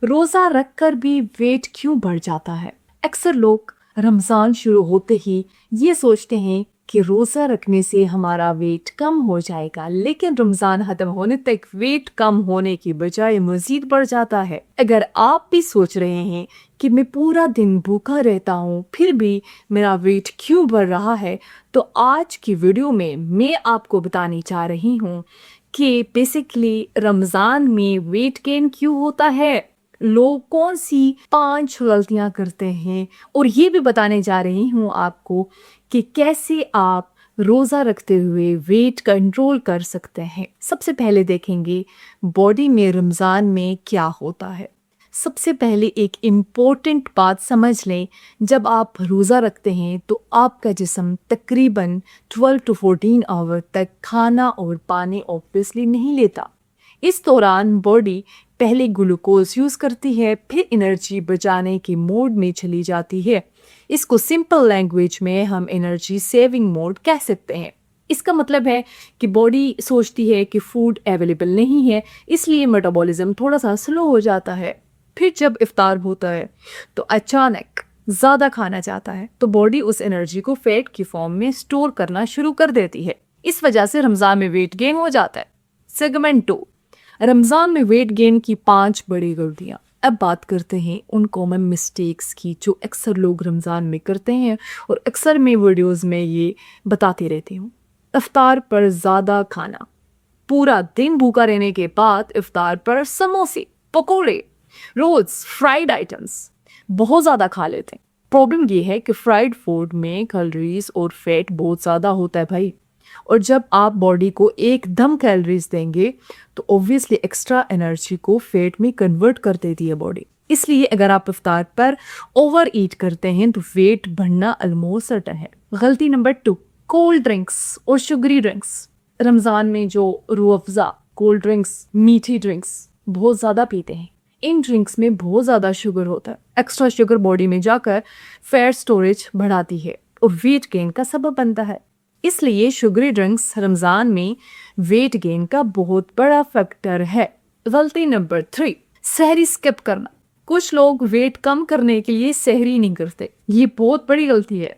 रोजा रखकर भी वेट क्यों बढ़ जाता है? अक्सर लोग रमजान शुरू होते ही ये सोचते हैं कि रोजा रखने से हमारा वेट कम हो जाएगा, लेकिन रमजान खत्म होने तक वेट कम होने की बजाय मजीद बढ़ जाता है। अगर आप भी सोच रहे हैं कि मैं पूरा दिन भूखा रहता हूँ फिर भी मेरा वेट क्यों बढ़ रहा है, तो आज की वीडियो में मैं आपको बताने जा रही हूँ कि बेसिकली रमजान में वेट गेन क्यों होता है, लोग कौन सी 5 गलतियां करते हैं, और ये भी बताने जा रही हूँ आपको कि कैसे आप रोज़ा रखते हुए वेट कंट्रोल कर सकते हैं। सबसे पहले देखेंगे बॉडी में रमज़ान में क्या होता है। सबसे पहले एक इम्पोर्टेंट बात समझ लें, जब आप रोज़ा रखते हैं तो आपका जिस्म तकरीबन 12 to 14 आवर तक खाना और पानी ऑब्वियसली नहीं लेता। इस दौरान बॉडी पहले ग्लूकोज यूज़ करती है, फिर एनर्जी बचाने के मोड में चली जाती है। इसको सिंपल लैंग्वेज में हम एनर्जी सेविंग मोड कह सकते हैं। इसका मतलब है कि बॉडी सोचती है कि फूड अवेलेबल नहीं है, इसलिए मेटाबॉलिज्म थोड़ा सा स्लो हो जाता है। फिर जब इफ्तार होता है तो अचानक ज़्यादा खाना चाहता है, तो बॉडी उस एनर्जी को फैट की फॉर्म में स्टोर करना शुरू कर देती है। इस वजह से रमज़ान में वेट गेन हो जाता है। सेगमेंट 2, रमज़ान में वेट गेन की 5 बड़ी गलतियाँ। अब बात करते हैं उन कॉमन मिस्टेक्स की जो अक्सर लोग रमज़ान में करते हैं और अक्सर मैं वीडियोस में ये बताती रहती हूँ। इफ्तार पर ज़्यादा खाना, पूरा दिन भूखा रहने के बाद इफ्तार पर समोसे, पकोड़े, रोल्स, फ्राइड आइटम्स बहुत ज़्यादा खा लेते हैं। प्रॉब्लम ये है कि फ्राइड फूड में कैलोरीज और फैट बहुत ज़्यादा होता है भाई, और जब आप बॉडी को एकदम कैलोरीज देंगे तो ऑब्वियसली एक्स्ट्रा एनर्जी को फैट में कन्वर्ट कर देती है बॉडी। इसलिए अगर आप इफ्तार पर ओवर ईट करते हैं तो वेट बढ़ना ऑलमोस्ट सर्टेन है। गलती नंबर 2, कोल्ड ड्रिंक्स और शुगरी ड्रिंक्स। रमज़ान में जो रूह अफ़ज़ा, कोल्ड ड्रिंक्स, मीठी ड्रिंक्स बहुत ज़्यादा पीते हैं, इन ड्रिंक्स में बहुत ज़्यादा शुगर होता है। एक्स्ट्रा शुगर बॉडी में जाकर फैट स्टोरेज बढ़ाती है और वेट गेन का सबब बनता है। इसलिए शुगरी ड्रिंक्स रमज़ान में वेट गेन का बहुत बड़ा फैक्टर है। गलती नंबर 3, सहरी स्किप करना। कुछ लोग वेट कम करने के लिए सहरी नहीं करते, ये बहुत बड़ी गलती है।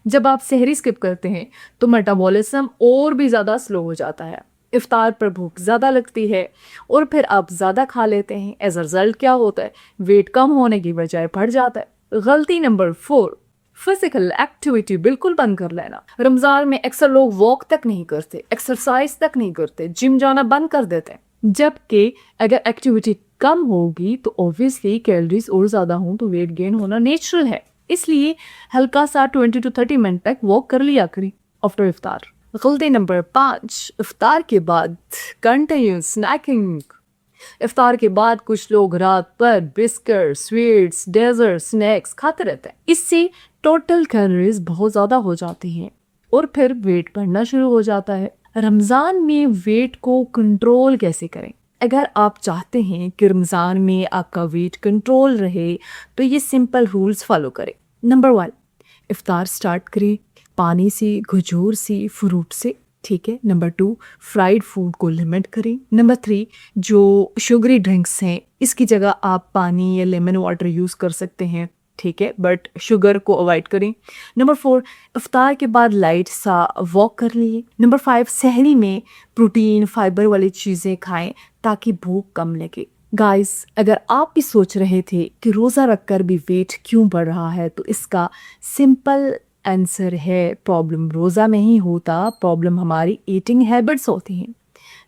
जब आप सहरी स्किप करते हैं तो मेटाबॉलिज्म और भी ज़्यादा स्लो हो जाता है, इफ्तार पर भूख ज़्यादा लगती है और फिर आप ज़्यादा खा लेते हैं। एज अ रिजल्ट क्या होता है, वेट कम होने की बजाय बढ़ जाता है। गलती नंबर 4, फिजिकल एक्टिविटी बिल्कुल बंद कर लेना। रमज़ान में अक्सर लोग वॉक तक नहीं करते, एक्सरसाइज तक नहीं करते, जिम जाना बंद कर देते हैं। जबकि अगर एक्टिविटी कम होगी तो ऑब्वियसली कैलोरीज और ज़्यादा हों तो वेट गेन होना नेचुरल है। इसलिए हल्का सा 20 to 30 मिनट तक वॉक कर लिया करें आफ्टर इफ्तार। गलती नंबर 5, इफ्तार के बाद कंटिन्यूस स्नैकिंग। इफ्तार के बाद कुछ लोग रात भर बिस्किट, स्वीट्स, डेजर्ट, स्नैक्स खाते रहते हैं। इससे टोटल कैलोरीज बहुत ज़्यादा हो जाती हैं और फिर वेट बढ़ना शुरू हो जाता है। रमज़ान में वेट को कंट्रोल कैसे करें? अगर आप चाहते हैं कि रमज़ान में आपका वेट कंट्रोल रहे तो ये सिंपल रूल्स फॉलो करें। नंबर 1, इफ्तार स्टार्ट करें पानी से, खजूर से, फ्रूट से, ठीक है। नंबर 2, फ्राइड फूड को लिमिट करें। नंबर 3, जो शुगरी ड्रिंक्स हैं इसकी जगह आप पानी या लेमन वाटर यूज़ कर सकते हैं, ठीक है, बट शुगर को अवॉइड करें। नंबर 4, इफ्तार के बाद लाइट सा वॉक कर लिए। नंबर 5, सहरी में प्रोटीन, फाइबर वाली चीज़ें खाएं ताकि भूख कम लगे। गाइस, अगर आप भी सोच रहे थे कि रोज़ा रखकर भी वेट क्यों बढ़ रहा है, तो इसका सिंपल आंसर है प्रॉब्लम रोज़ा में ही होता, प्रॉब्लम हमारी ईटिंग हैबिट्स होती हैं।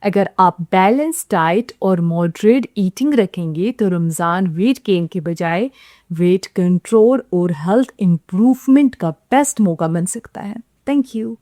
अगर आप बैलेंस डाइट और मॉडरेट ईटिंग रखेंगे तो रमज़ान वेट गेन के बजाय वेट कंट्रोल और हेल्थ इम्प्रूवमेंट का बेस्ट मौका बन सकता है। Thank you.